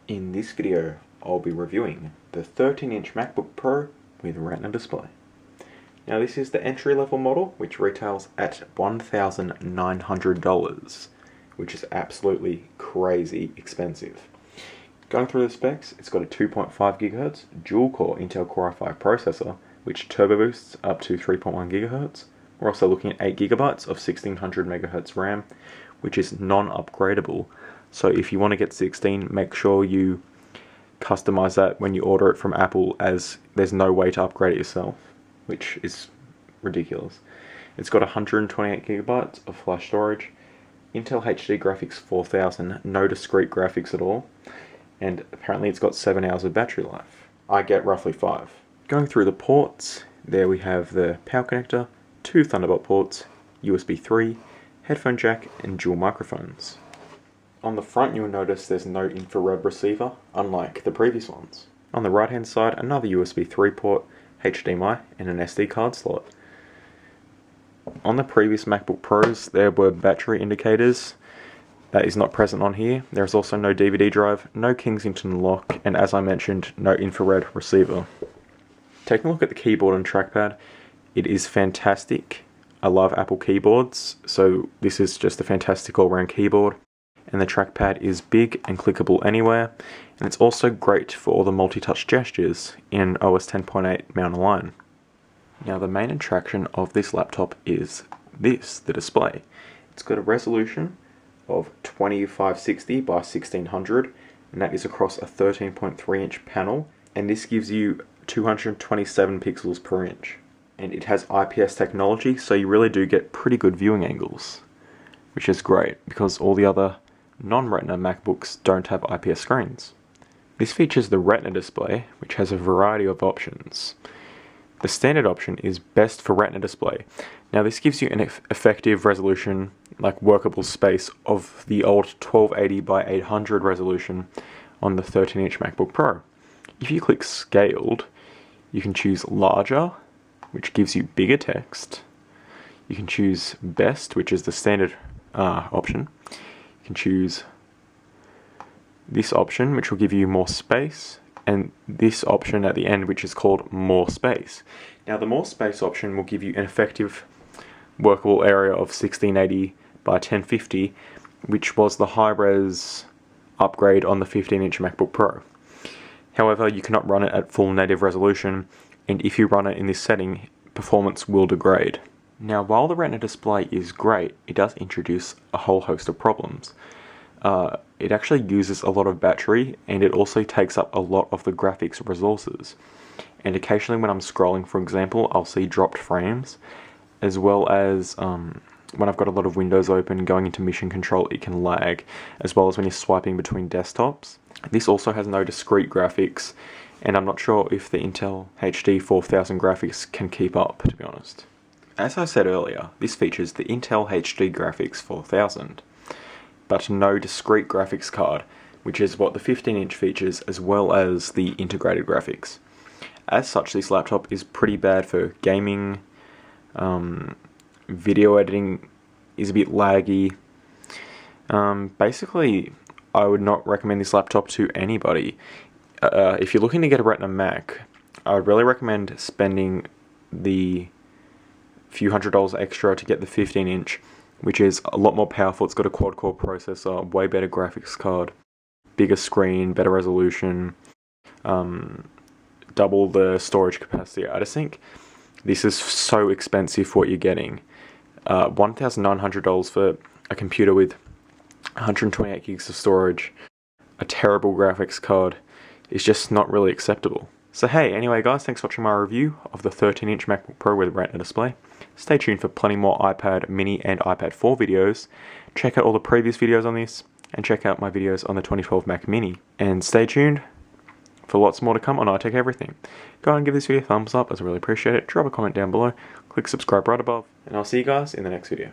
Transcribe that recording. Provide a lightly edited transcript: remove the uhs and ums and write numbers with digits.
In this video, I'll be reviewing the 13-inch MacBook Pro with Retina display. Now this is the entry-level model, which retails at $1,900, which is absolutely crazy expensive. Going through the specs, it's got a 2.5 GHz dual-core Intel Core i5 processor, which turbo boosts up to 3.1 GHz. We're also looking at 8 GB of 1600 MHz RAM, which is non-upgradable. So if you want to get 16, make sure you customize that when you order it from Apple, as there's no way to upgrade it yourself, which is ridiculous. It's got 128 GB of flash storage, Intel HD graphics 4000, no discrete graphics at all, and apparently it's got 7 hours of battery life. I get roughly 5. Going through the ports, there we have the power connector, 2 Thunderbolt ports, USB 3, headphone jack, and dual microphones. On the front, you'll notice there's no infrared receiver, unlike the previous ones. On the right hand side, another USB 3 port, HDMI, and an SD card slot. On the previous MacBook Pros, there were battery indicators. That is not present on here. There's also no DVD drive, no Kensington lock, and as I mentioned, no infrared receiver. Taking a look at the keyboard and trackpad, it is fantastic. I love Apple keyboards, so this is just a fantastic all-round keyboard. And the trackpad is big and clickable anywhere, and it's also great for all the multi-touch gestures in OS 10.8 mount align. Now the main attraction of this laptop is this, the display. It's got a resolution of 2560 by 1600, and that is across a 13.3 inch panel, and this gives you 227 pixels per inch. And it has IPS technology, so you really do get pretty good viewing angles, which is great because all the other non-Retina MacBooks don't have IPS screens. This features the Retina display, which has a variety of options. The standard option is best for Retina display. Now this gives you an effective resolution, like workable space, of the old 1280 by 800 resolution on the 13-inch MacBook Pro. If you click Scaled, you can choose Larger, which gives you bigger text. You can choose Best, which is the standard option. You can choose this option, which will give you more space, and this option at the end, which is called More Space. Now the More Space option will give you an effective workable area of 1680 by 1050, which was the high-res upgrade on the 15-inch MacBook Pro. However, you cannot run it at full native resolution, and if you run it in this setting, performance will degrade. Now, while the Retina display is great, it does introduce a whole host of problems. It actually uses a lot of battery, and it also takes up a lot of the graphics resources. And occasionally when I'm scrolling, for example, I'll see dropped frames, as well as when I've got a lot of windows open going into mission control, it can lag, as well as when you're swiping between desktops. This also has no discrete graphics, and I'm not sure if the Intel HD 4000 graphics can keep up, to be honest. As I said earlier, this features the Intel HD graphics 4000, but no discrete graphics card, which is what the 15-inch features, as well as the integrated graphics. As such, this laptop is pretty bad for gaming. Video editing is a bit laggy. Basically, I would not recommend this laptop to anybody. If you're looking to get a Retina Mac, I would really recommend spending the few $100s extra to get the 15-inch, which is a lot more powerful. It's got a quad-core processor, way better graphics card, bigger screen, better resolution, double the storage capacity. I just think this is so expensive for what you're getting. $1,900 for a computer with 128 gigs of storage, a terrible graphics card, is just not really acceptable. So hey, anyway guys, thanks for watching my review of the 13-inch MacBook Pro with Retina display. Stay tuned for plenty more iPad mini and iPad 4 videos. Check out all the previous videos on this, and check out my videos on the 2012 Mac Mini. And stay tuned for lots more to come on iTechEverything. Go and give this video a thumbs up, as I really appreciate it. Drop a comment down below, click subscribe right above, and I'll see you guys in the next video.